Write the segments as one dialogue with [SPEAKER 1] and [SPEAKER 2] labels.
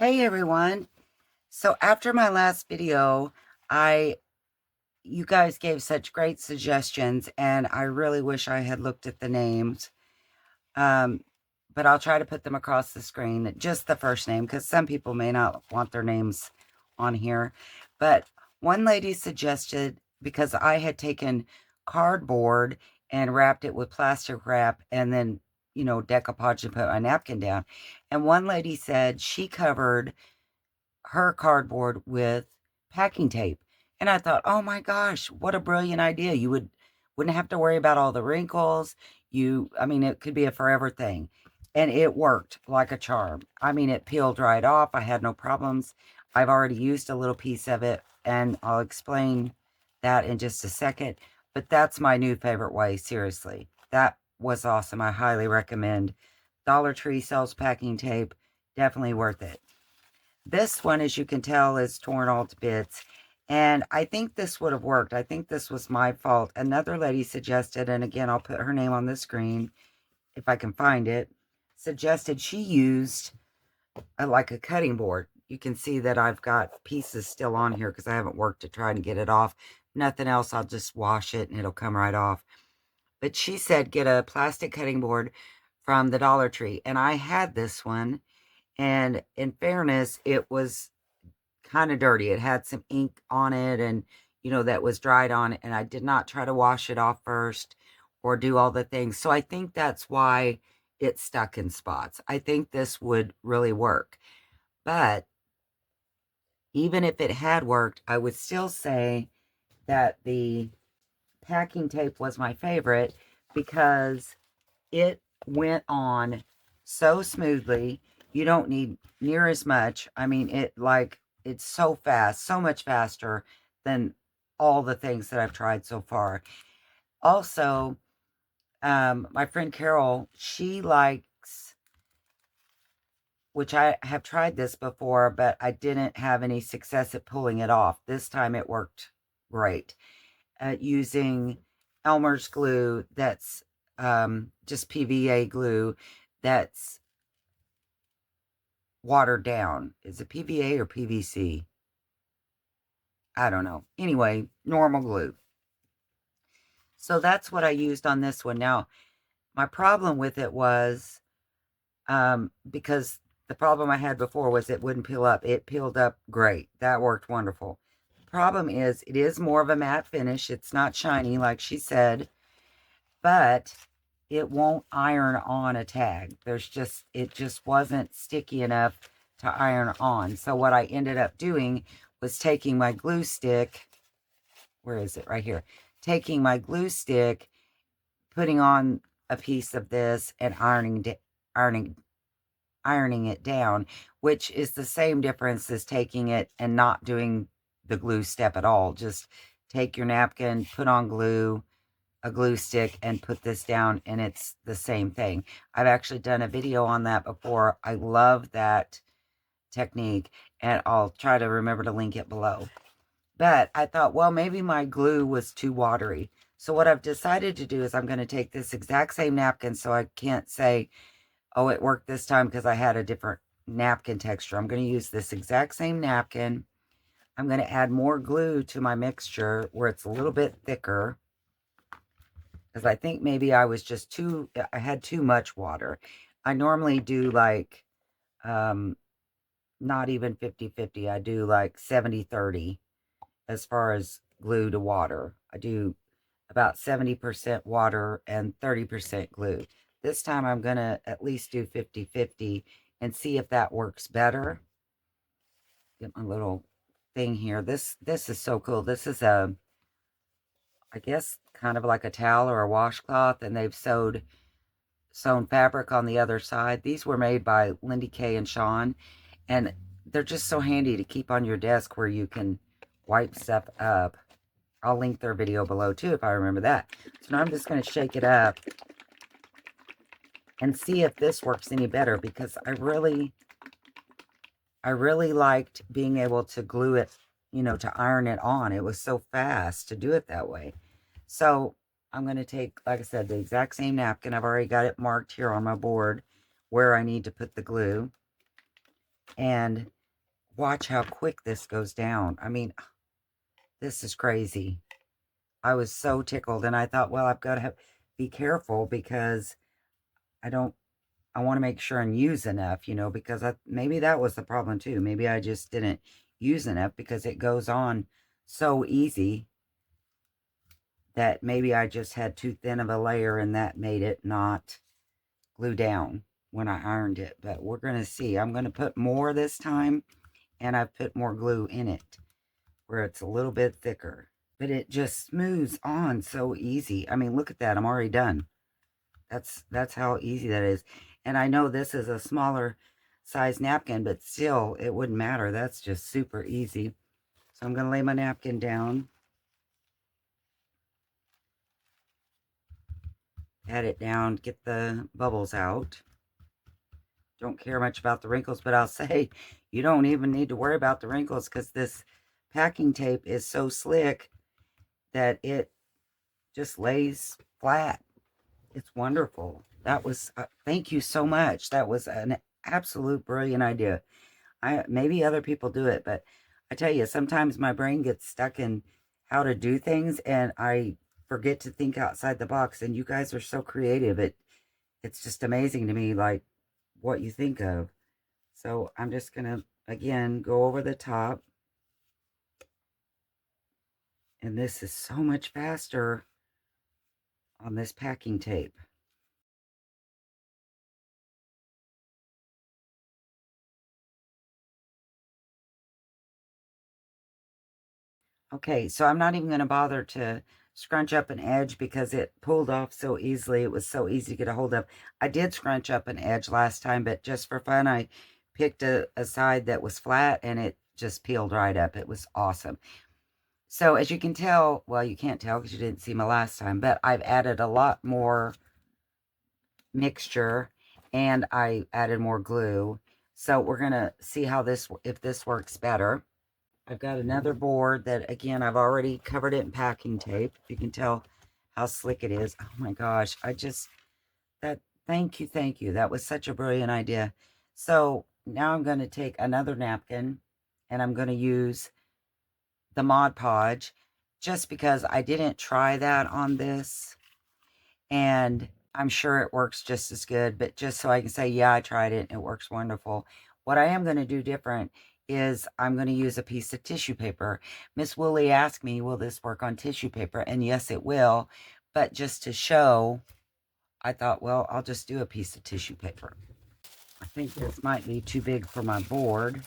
[SPEAKER 1] Hey everyone. So after my last video, I you guys gave such great suggestions and I really wish I had looked at the names. Um, but I'll try to put them across the screen, just the first name, because some people may not want their names on here. But one lady suggested, because I had taken cardboard and wrapped it with plastic wrap and then, decoupage and put my napkin down. And one lady said she covered her cardboard with packing tape. And I thought, oh my gosh, what a brilliant idea. Wouldn't have to worry about all the wrinkles. I mean, it could be a forever thing. And it worked like a charm. I mean, it peeled right off. I had no problems. I've already used a little piece of it, and I'll explain that in just a second. But that's my new favorite way, seriously. That was awesome. I highly recommend. Dollar Tree sells packing tape. Definitely worth it. This one, as you can tell, is torn all to bits. And I think this would have worked. I think this was my fault. Another lady suggested, and again, I'll put her name on the screen if I can find it, suggested she used like a cutting board. You can see that I've got pieces still on here because I haven't worked to try to get it off. Nothing else, I'll just wash it and it'll come right off. But she said get a plastic cutting board from the Dollar Tree. And I had this one. And in fairness, it was kind of dirty. It had some ink on it and, that was dried on it. And I did not try to wash it off first or do all the things. So I think that's why it stuck in spots. I think this would really work. But even if it had worked, I would still say that the packing tape was my favorite because it went on so smoothly. You don't need near as much. I mean, it's so fast, so much faster than all the things that I've tried so far. Also, my friend Carol, she likes, which I have tried this before, but I didn't have any success at pulling it off. This time it worked great at using Elmer's glue that's just PVA glue that's watered down. Is it PVA or PVC? I don't know. Anyway, normal glue. So that's what I used on this one. Now, my problem with it was because the problem I had before was it wouldn't peel up. It peeled up great. That worked wonderful. The problem is it is more of a matte finish. It's not shiny like she said, but it won't iron on a tag. It just wasn't sticky enough to iron on. So what I ended up doing was taking my glue stick, where is it? Right here. Taking my glue stick, putting on a piece of this and ironing it down, which is the same difference as taking it and not doing the glue step at all. Just take your napkin, put on glue, a glue stick, and put this down, and it's the same thing. I've actually done a video on that before. I love that technique, and I'll try to remember to link it below. But I thought, well, maybe my glue was too watery. So what I've decided to do is I'm going to take this exact same napkin, so I can't say, oh, it worked this time because I had a different napkin texture. I'm going to use this exact same napkin. I'm going to add more glue to my mixture where it's a little bit thicker, because I think maybe I had too much water. I normally do like, not even 50-50. I do like 70-30 as far as glue to water. I do about 70% water and 30% glue. This time I'm going to at least do 50-50 and see if that works better. Get my little thing here. This is so cool. This is I guess kind of like a towel or a washcloth, and they've sewn fabric on the other side. These were made by Lindy Kay and Sean, and they're just so handy to keep on your desk where you can wipe stuff up. I'll link their video below too if I remember that. So now I'm just going to shake it up and see if this works any better, because I really liked being able to glue it, to iron it on. It was so fast to do it that way. So I'm going to take, like I said, the exact same napkin. I've already got it marked here on my board where I need to put the glue. And watch how quick this goes down. I mean, this is crazy. I was so tickled, and I thought, well, I've got to be careful because I don't, I want to make sure and use enough, you know, because maybe that was the problem too. Maybe I just didn't use enough because it goes on so easy that maybe I just had too thin of a layer and that made it not glue down when I ironed it. But we're going to see. I'm going to put more this time, and I've put more glue in it where it's a little bit thicker. But it just smooths on so easy. I mean, look at that. I'm already done. That's how easy that is. And I know this is a smaller size napkin, but still, it wouldn't matter. That's just super easy. So I'm going to lay my napkin down. Pat it down, get the bubbles out. Don't care much about the wrinkles, but I'll say you don't even need to worry about the wrinkles because this packing tape is so slick that it just lays flat. It's wonderful. That was, thank you so much. That was an absolute brilliant idea. Maybe other people do it, but I tell you, sometimes my brain gets stuck in how to do things and I forget to think outside the box, and you guys are so creative. It's just amazing to me, like, what you think of. So I'm just going to, again, go over the top. And this is so much faster on this packing tape. Okay, so I'm not even going to bother to scrunch up an edge because it pulled off so easily. It was so easy to get a hold of. I did scrunch up an edge last time, but just for fun, I picked a side that was flat and it just peeled right up. It was awesome. So as you can tell, well, you can't tell because you didn't see my last time, but I've added a lot more mixture and I added more glue. So we're going to see how if this works better. I've got another board that, again, I've already covered it in packing tape. You can tell how slick it is. Oh my gosh, thank you, thank you. That was such a brilliant idea. So now I'm going to take another napkin and I'm going to use the Mod Podge just because I didn't try that on this. And I'm sure it works just as good, but just so I can say, yeah, I tried it and it works wonderful. What I am going to do different is I'm going to use a piece of tissue paper. Miss Woolley asked me, will this work on tissue paper? And yes, it will. But just to show, I thought, well, I'll just do a piece of tissue paper. I think this might be too big for my board,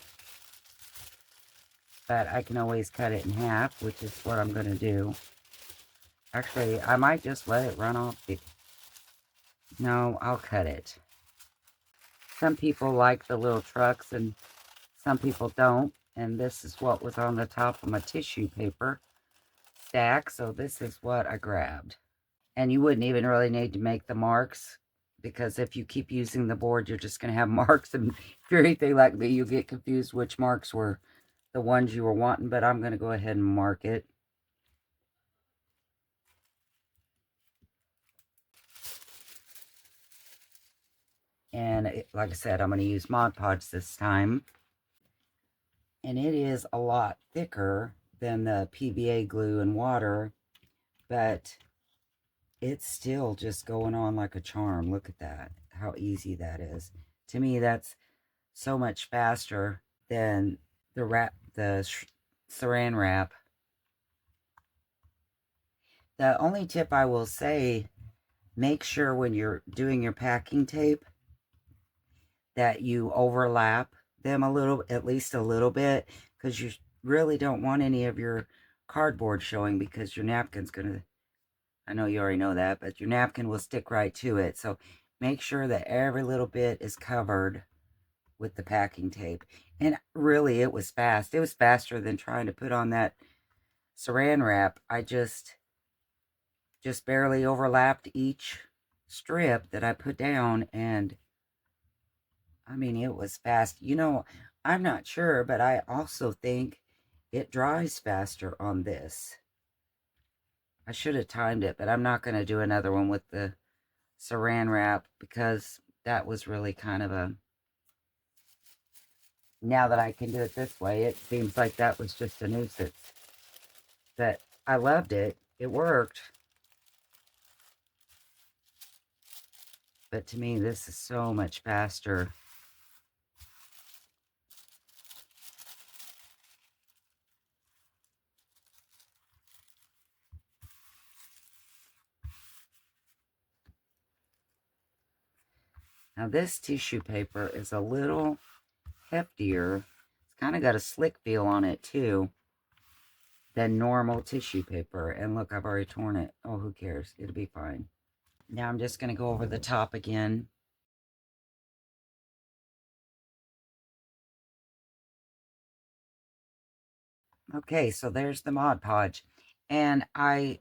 [SPEAKER 1] but I can always cut it in half, which is what I'm going to do. Actually, I might just let it run off. No, I'll cut it. Some people like the little trucks and some people don't. And this is what was on the top of my tissue paper stack. So this is what I grabbed. And you wouldn't even really need to make the marks because if you keep using the board, you're just going to have marks. And if you're anything like me, you get confused which marks were the ones you were wanting. But I'm going to go ahead and mark it. And like I said, I'm going to use Mod Podge this time. And it is a lot thicker than the PVA glue and water, but it's still just going on like a charm. Look at that, how easy that is. To me, that's so much faster than the saran wrap. The only tip I will say, make sure when you're doing your packing tape that you overlap them a little, at least a little bit, because you really don't want any of your cardboard showing because your napkin's gonna, I know you already know that, but your napkin will stick right to it. So make sure that every little bit is covered with the packing tape. And really, it was fast. It was faster than trying to put on that saran wrap. I just barely overlapped each strip that I put down, and I mean, it was fast. You know, I'm not sure, but I also think it dries faster on this. I should have timed it, but I'm not going to do another one with the saran wrap because that was really kind of a Now that I can do it this way, it seems like that was just a nuisance. But I loved it. It worked. But to me, this is so much faster. Now this tissue paper is a little heftier. It's kind of got a slick feel on it too than normal tissue paper. And look, I've already torn it. Oh, who cares? It'll be fine. Now I'm just going to go over the top again. Okay, so there's the Mod Podge. And I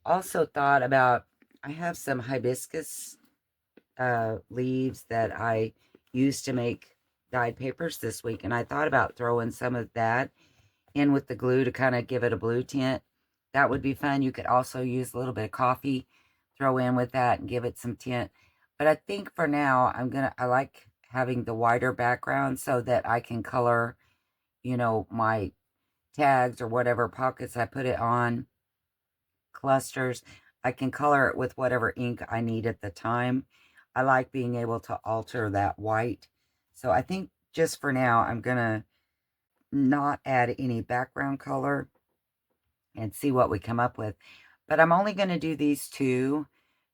[SPEAKER 1] also thought about, I have some hibiscus leaves that I used to make dyed papers this week. And I thought about throwing some of that in with the glue to kind of give it a blue tint. That would be fun. You could also use a little bit of coffee, throw in with that and give it some tint. But I think for now, I like having the wider background so that I can color, you know, my tags or whatever pockets I put it on, clusters. I can color it with whatever ink I need at the time. I like being able to alter that white. So I think just for now, I'm going to not add any background color and see what we come up with. But I'm only going to do these two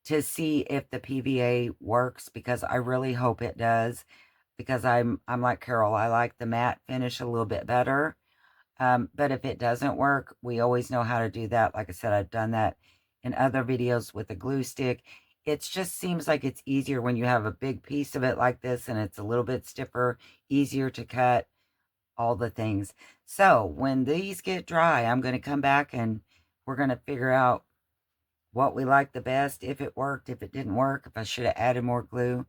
[SPEAKER 1] to see if the PVA works, because I really hope it does, because I'm like Carol, I like the matte finish a little bit better. But if it doesn't work, we always know how to do that. Like I said, I've done that in other videos with a glue stick. It just seems like it's easier when you have a big piece of it like this and it's a little bit stiffer, easier to cut, all the things. So when these get dry, I'm going to come back and we're going to figure out what we like the best, if it worked, if it didn't work, if I should have added more glue.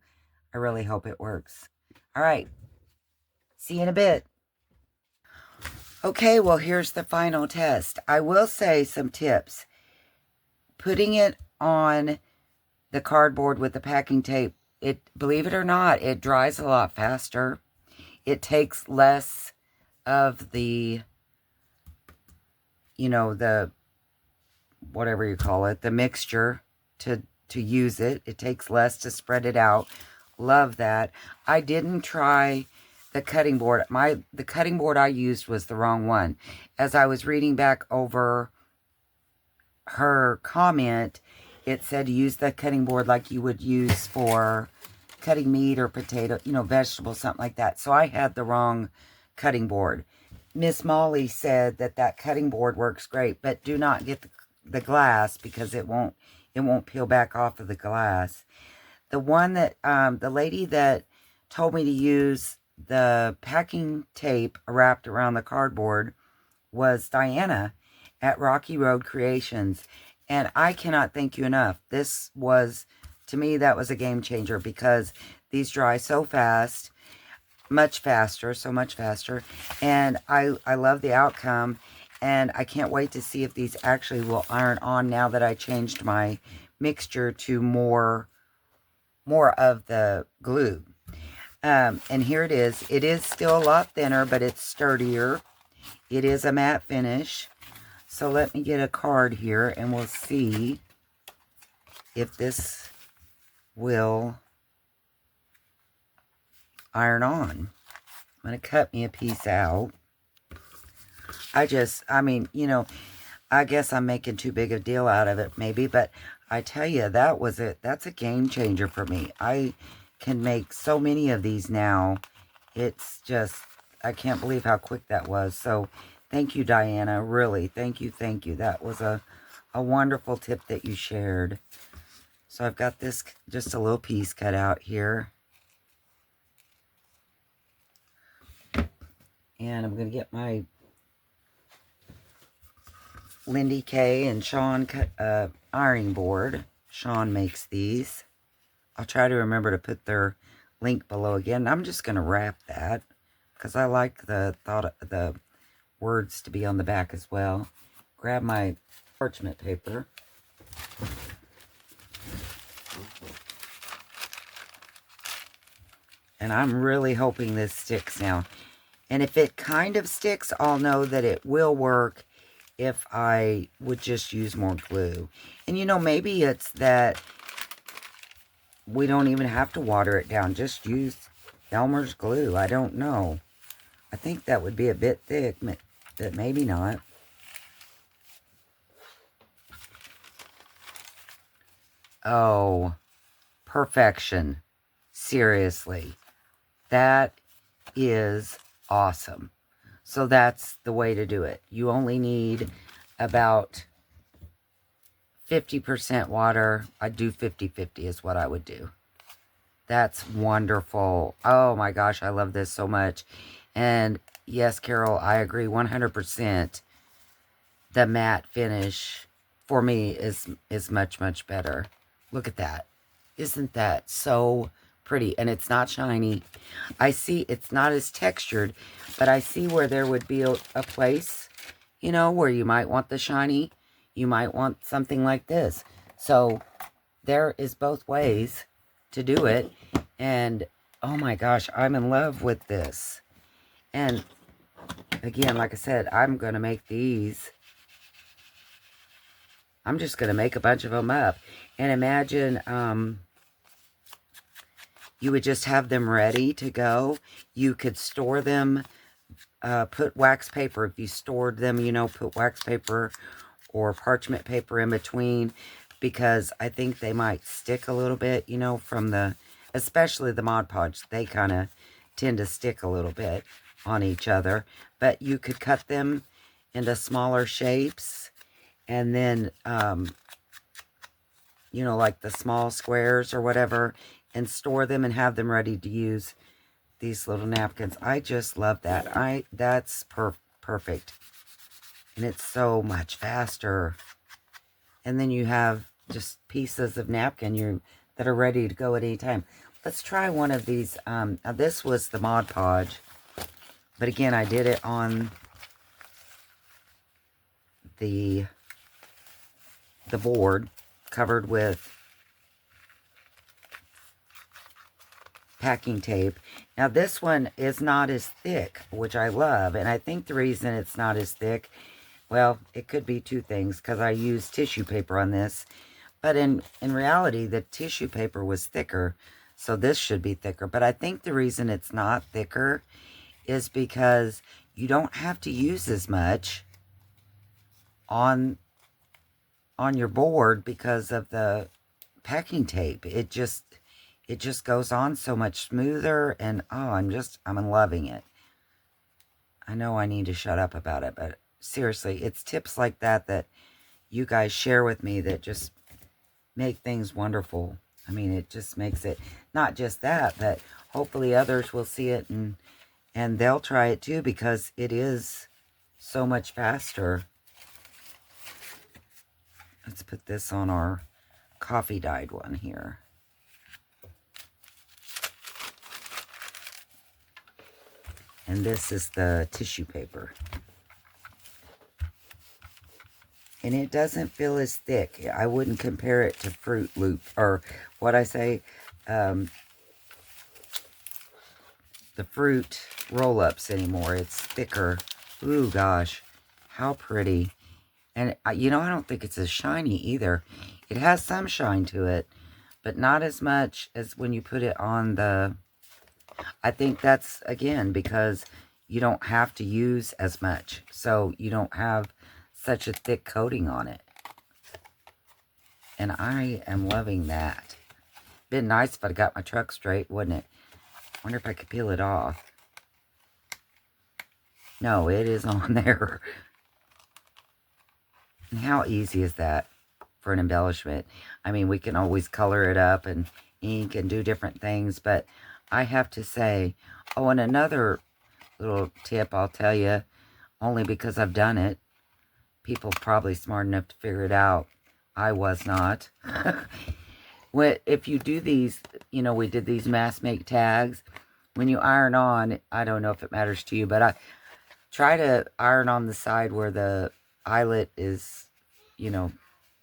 [SPEAKER 1] I really hope it works. All right. See you in a bit. Okay, well, here's the final test. I will say some tips. Putting it on the cardboard with the packing tape, believe it or not, it dries a lot faster. It takes less of the, you know, the, whatever you call it, the mixture to use it. It takes less to spread it out. Love that. I didn't try the cutting board. The cutting board I used was the wrong one. As I was reading back over her comment, it said use the cutting board like you would use for cutting meat or potato, you know, vegetables, something like that. So I had the wrong cutting board. Miss Molly said that cutting board works great, but do not get the glass, because it won't peel back off of the glass. The one that the lady that told me to use the packing tape wrapped around the cardboard was Diana at Rocky Road Creations, and I cannot thank you enough. This was, to me, that was a game changer, because these dry so fast, much faster, so much faster, and I love the outcome. And I can't wait to see if these actually will iron on now that I changed my mixture to more of the glue. And here it is. It is still a lot thinner, but it's sturdier. It is a matte finish. So let me get a card here and we'll see if this will iron on. I'm going to cut me a piece out. I mean, you know, I guess I'm making too big a deal out of it, maybe, but I tell you, that's a game changer for me. I can make so many of these now. It's just, I can't believe how quick that was. So thank you, Diana. Really, thank you, thank you. That was a wonderful tip that you shared. So I've got this, just a little piece cut out here. And I'm going to get my Lindy K and Sean ironing board. Sean makes these. I'll try to remember to put their link below again. I'm just going to wrap that, because I like the words to be on the back as well. Grab my parchment paper. And I'm really hoping this sticks now. And if it kind of sticks, I'll know that it will work if I would just use more glue. And you know, maybe it's that we don't even have to water it down. Just use Elmer's glue. I don't know. I think that would be a bit thick, but maybe not. Oh, perfection. Seriously. That is awesome. So that's the way to do it. You only need about 50% water. I'd do 50-50 is what I would do. That's wonderful. Oh my gosh, I love this so much. And yes, Carol, I agree 100%. The matte finish for me is much, much better. Look at that. Isn't that so pretty? And it's not shiny. I see it's not as textured, but I see where there would be a place, you know, where you might want the shiny. You might want something like this. So there is both ways to do it. And oh my gosh, I'm in love with this. And again, like I said, I'm going to make these. I'm just going to make a bunch of them up. And imagine you would just have them ready to go. You could store them, put wax paper. If you stored them, you know, put wax paper or parchment paper in between, because I think they might stick a little bit, you know, from the, especially the Mod Podge. They kind of tend to stick a little bit on each other. But you could cut them into smaller shapes, and then, you know, like the small squares or whatever, and store them and have them ready to use these little napkins. I just love that. That's perfect. And it's so much faster. And then you have just pieces of napkin that are ready to go at any time. Let's try one of these. Now this was the Mod Podge. But again, I did it on the board covered with packing tape. Now this one is not as thick, which I love. And I think the reason it's not as thick, well, it could be two things, because I used tissue paper on this. But in reality, the tissue paper was thicker, so this should be thicker. But I think the reason it's not thicker is because you don't have to use as much on your board because of the packing tape. It just goes on so much smoother, and oh, I'm loving it. I know I need to shut up about it, but seriously, it's tips like that that you guys share with me that just make things wonderful. I mean, it just makes it not just that, but hopefully others will see it and they'll try it too, because it is so much faster. Let's put this on our coffee dyed one here. And this is the tissue paper. And it doesn't feel as thick. I wouldn't compare it to Fruit Loop, or what I say, the fruit roll-ups anymore. It's thicker. Ooh, gosh. How pretty. And, you know, I don't think it's as shiny either. It has some shine to it, but not as much as when you put it on the... I think that's, again, because you don't have to use as much. So you don't have such a thick coating on it. And I am loving that. Been nice if I got my truck straight, wouldn't it? Wonder if I could peel it off. No, it is on there. And how easy is that for an embellishment? I mean, we can always color it up and ink and do different things, but I have to say, oh, and another little tip I'll tell you, only because I've done it. People probably smart enough to figure it out. I was not. If you do these, you know, we did these mass make tags. When you iron on, I don't know if it matters to you, but I try to iron on the side where the eyelet is, you know,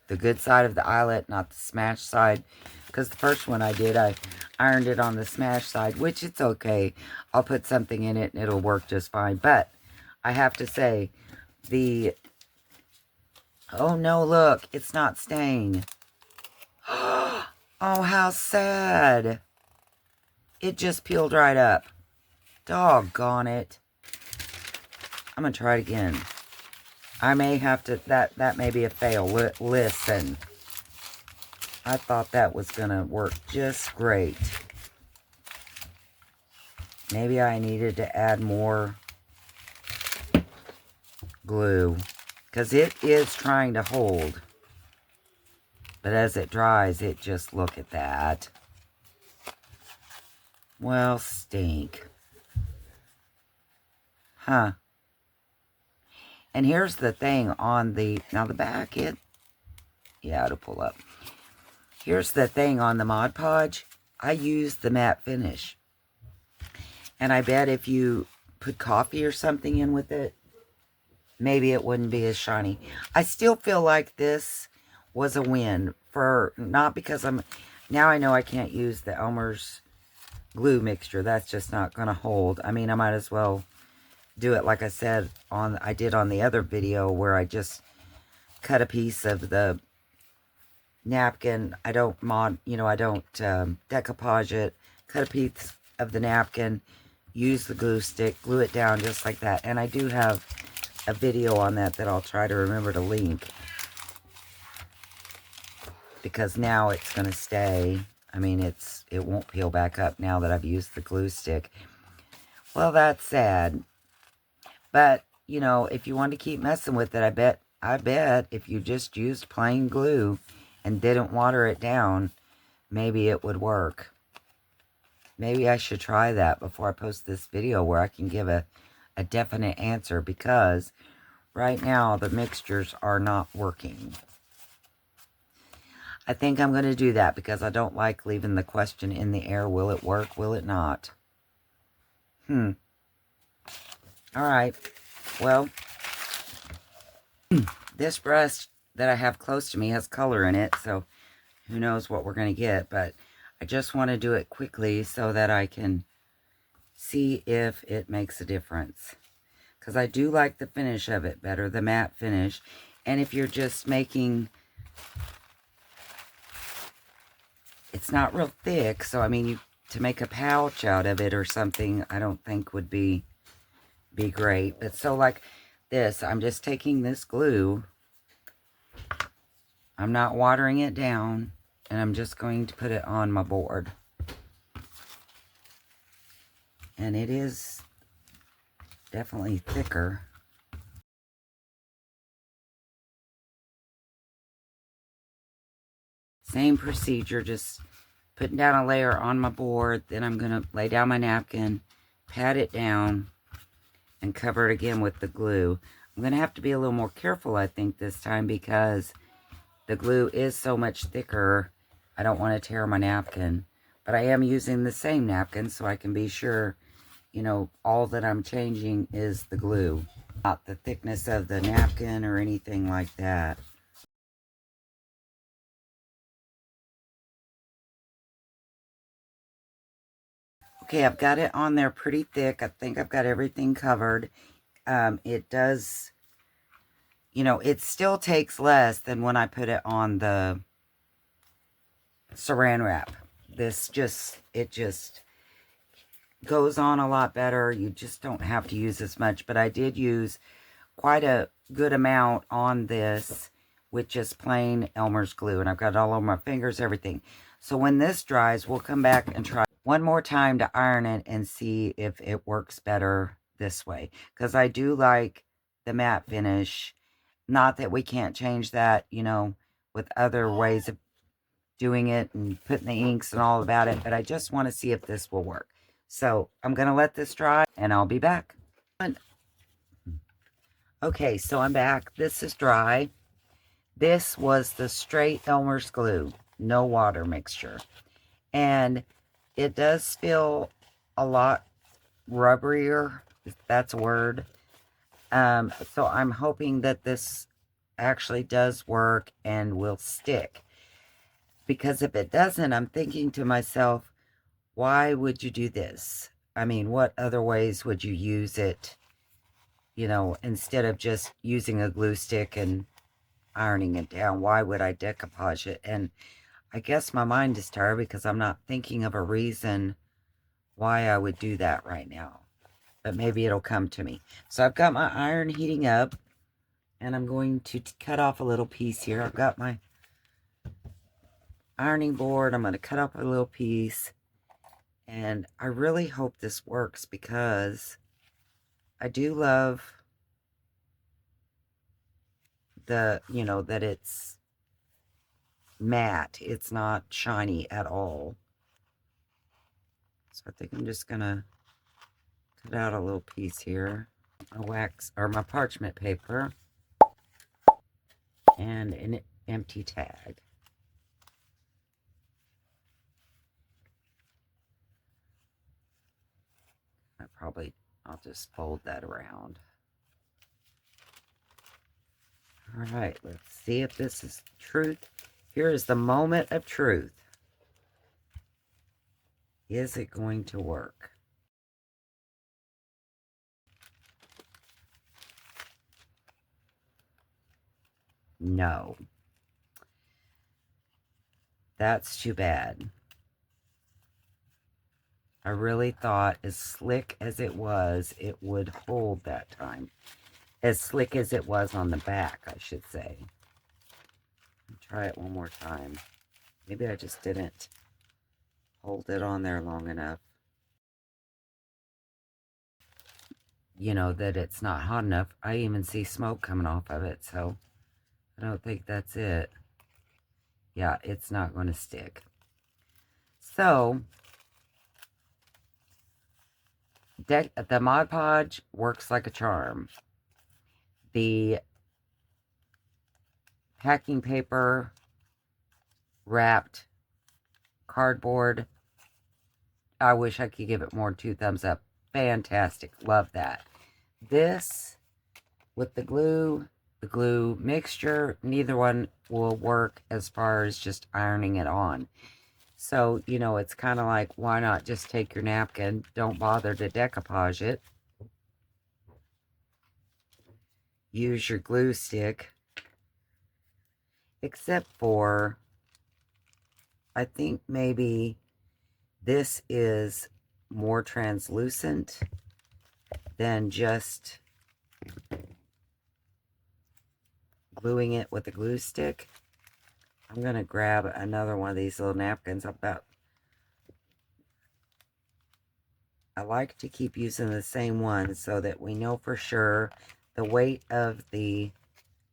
[SPEAKER 1] the good side of the eyelet, not the smash side. Because the first one I did, I ironed it on the smash side, which it's okay. I'll put something in it and it'll work just fine. But I have to say, oh no, look, it's not staying. Oh, how sad. It just peeled right up. Doggone it. I'm going to try it again. I may have to, that may be a fail. Listen. I thought that was going to work just great. Maybe I needed to add more glue. Because it is trying to hold. But as it dries, it just, look at that. Well, stink. Huh. And here's the thing on the, now the back, yeah, it'll pull up. Here's the thing on the Mod Podge. I use the matte finish. And I bet if you put coffee or something in with it, maybe it wouldn't be as shiny. I still feel like this was a win. Not because now I know I can't use the Elmer's glue mixture. That's just not going to hold. I mean, I might as well do it like I said I did on the other video where I just cut a piece of the napkin. I don't decoupage it. Cut a piece of the napkin, use the glue stick, glue it down just like that. And I do have a video on that I'll try to remember to link. Because now it's going to stay. I mean, it won't peel back up now that I've used the glue stick. Well, that's sad. But, you know, if you want to keep messing with it, I bet if you just used plain glue and didn't water it down, maybe it would work. Maybe I should try that before I post this video where I can give a definite answer, because right now the mixtures are not working. I think I'm going to do that because I don't like leaving the question in the air. Will it work? Will it not? Alright. Well, this brush that I have close to me has color in it, so who knows what we're going to get. But I just want to do it quickly so that I can see if it makes a difference. Because I do like the finish of it better, the matte finish. And if you're just making... It's not real thick, so I mean, to make a pouch out of it or something, I don't think would be great. But so like this, I'm just taking this glue. I'm not watering it down, and I'm just going to put it on my board. And it is definitely thicker. Same procedure, just putting down a layer on my board. Then I'm going to lay down my napkin, pat it down, and cover it again with the glue. I'm going to have to be a little more careful, I think, this time, because the glue is so much thicker. I don't want to tear my napkin. But I am using the same napkin, so I can be sure, you know, all that I'm changing is the glue. Not the thickness of the napkin or anything like that. Okay, I've got it on there pretty thick. I think I've got everything covered. It does, you know, it still takes less than when I put it on the saran wrap. It just goes on a lot better. You just don't have to use as much. But I did use quite a good amount on this with just plain Elmer's glue. And I've got it all over my fingers, everything. So when this dries, we'll come back and try one more time to iron it and see if it works better this way. Because I do like the matte finish. Not that we can't change that, you know, with other ways of doing it and putting the inks and all about it. But I just want to see if this will work. So I'm going to let this dry and I'll be back. Okay, so I'm back. This is dry. This was the straight Elmer's glue. No water mixture. And it does feel a lot rubberier, if that's a word. So I'm hoping that this actually does work and will stick. Because if it doesn't, I'm thinking to myself, why would you do this? I mean, what other ways would you use it, you know, instead of just using a glue stick and ironing it down? Why would I decoupage it? And I guess my mind is tired because I'm not thinking of a reason why I would do that right now. But maybe it'll come to me. So I've got my iron heating up, and I'm going to cut off a little piece here. I've got my ironing board. I'm going to cut off a little piece. And I really hope this works because I do love the, you know, that it's matte. It's not shiny at all. So I think I'm just going to cut out a little piece here. My wax, or my parchment paper. And an empty tag. I'll just fold that around. All right, let's see if this is truth. Here is the moment of truth. Is it going to work? No. That's too bad. I really thought as slick as it would hold that time. As slick as it was on the back, I should say. Try it one more time. Maybe I just didn't hold it on there long enough. You know, that it's not hot enough. I even see smoke coming off of it, so I don't think that's it. Yeah, it's not going to stick. So, the Mod Podge works like a charm. The packing paper wrapped cardboard, I wish I could give it more than 2 thumbs up. Fantastic. Love that. This, with the glue mixture, neither one will work as far as just ironing it on. So, you know, it's kind of like, why not just take your napkin, don't bother to decoupage it. Use your glue stick. Except for, I think maybe this is more translucent than just gluing it with a glue stick. I'm going to grab another one of these little napkins. I like to keep using the same one so that we know for sure the weight of the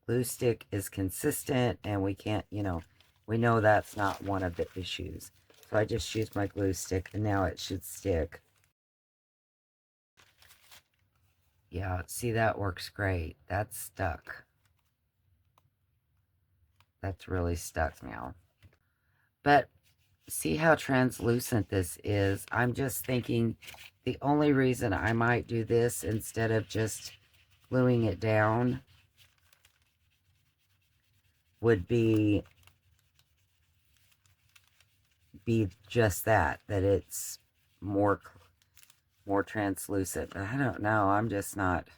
[SPEAKER 1] glue stick is consistent and we can't, you know, we know that's not one of the issues. So I just used my glue stick and now it should stick. Yeah, see, that works great. That's stuck. That's really stuck now. But see how translucent this is? I'm just thinking the only reason I might do this instead of just gluing it down would be just that it's more translucent. But I don't know. I'm just not.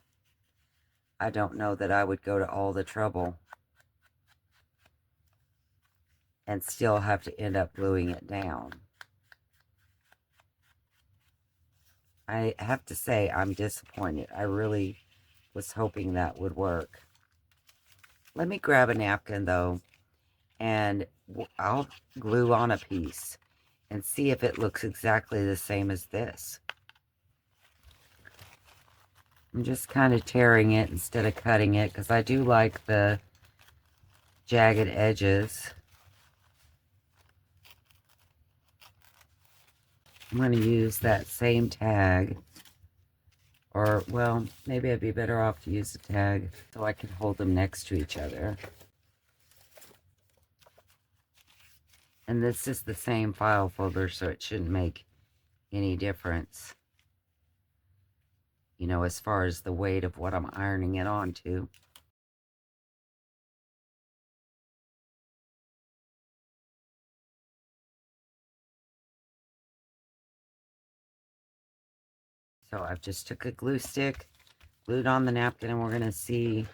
[SPEAKER 1] I don't know that I would go to all the trouble and still have to end up gluing it down. I have to say I'm disappointed. I really was hoping that would work. Let me grab a napkin though, and I'll glue on a piece and see if it looks exactly the same as this. I'm just kind of tearing it instead of cutting it because I do like the jagged edges. I'm going to use that same tag. Or, well, maybe I'd be better off to use a tag so I can hold them next to each other. And this is the same file folder, so it shouldn't make any difference. You know, as far as the weight of what I'm ironing it onto. So I've just took a glue stick, glued on the napkin, and we're going to see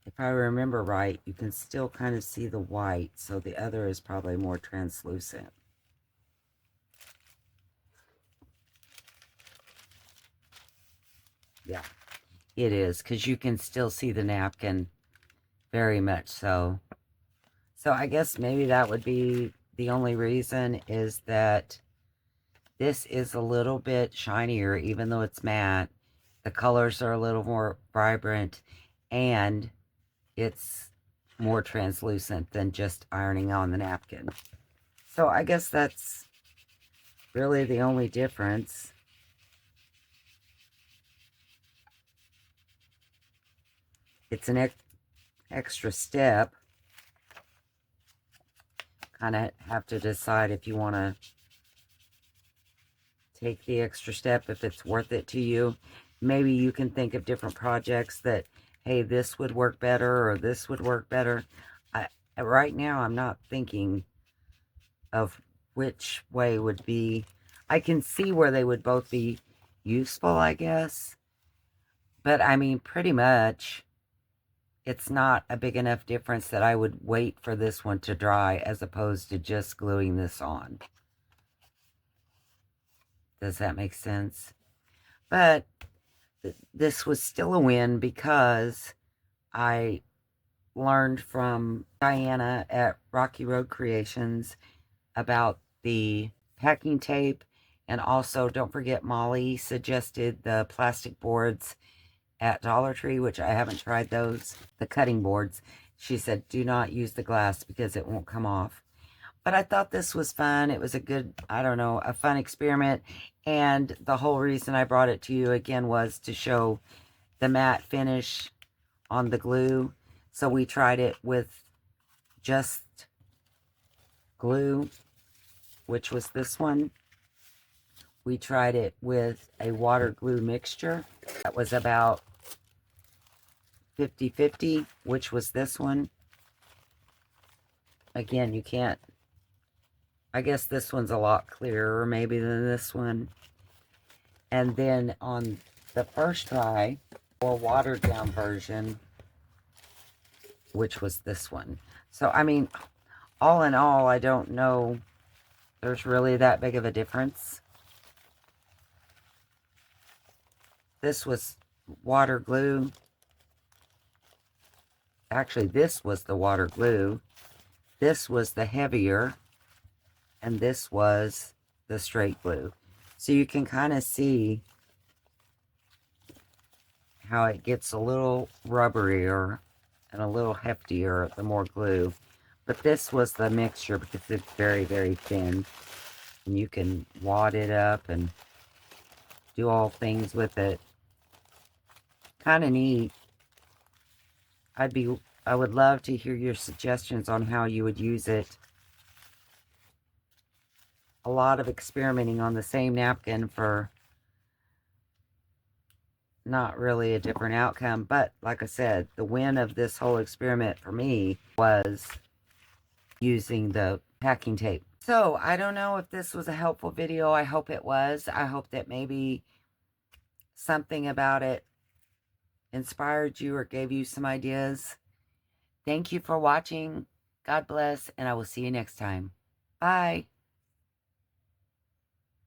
[SPEAKER 1] if I remember right. You can still kind of see the white, so the other is probably more translucent. Yeah, it is, because you can still see the napkin very much so. So I guess maybe that would be the only reason, is that this is a little bit shinier, even though it's matte. The colors are a little more vibrant, and it's more translucent than just ironing on the napkin. So I guess that's really the only difference. It's an extra step. Kind of have to decide if you want to take the extra step, if it's worth it to you. Maybe you can think of different projects that, hey, this would work better or this would work better. Right now, I'm not thinking of which way would be. I can see where they would both be useful, I guess. But I mean, pretty much, it's not a big enough difference that I would wait for this one to dry as opposed to just gluing this on. Does that make sense? But this was still a win because I learned from Diana at Rocky Road Creations about the packing tape. And also, don't forget, Molly suggested the plastic boards at Dollar Tree, which I haven't tried those. The cutting boards. She said, do not use the glass because it won't come off. But I thought this was fun. It was a good, I don't know, a fun experiment. And the whole reason I brought it to you again was to show the matte finish on the glue. So we tried it with just glue, which was this one. We tried it with a water glue mixture. That was about 50-50, which was this one. Again, you can't, I guess this one's a lot clearer maybe than this one. And then on the first try, or watered down version, which was this one. So, I mean, all in all, I don't know there's really that big of a difference. This was water glue. Actually, this was the water glue. This was the heavier. And this was the straight glue. So you can kind of see how it gets a little rubberier and a little heftier the more glue. But this was the mixture because it's very, very thin. And you can wad it up and do all things with it. Kind of neat. I would love to hear your suggestions on how you would use it. A lot of experimenting on the same napkin for not really a different outcome. But like I said, the win of this whole experiment for me was using the packing tape. So I don't know if this was a helpful video. I hope it was. I hope that maybe something about it inspired you or gave you some ideas. Thank you for watching. God bless, and I will see you next time. Bye.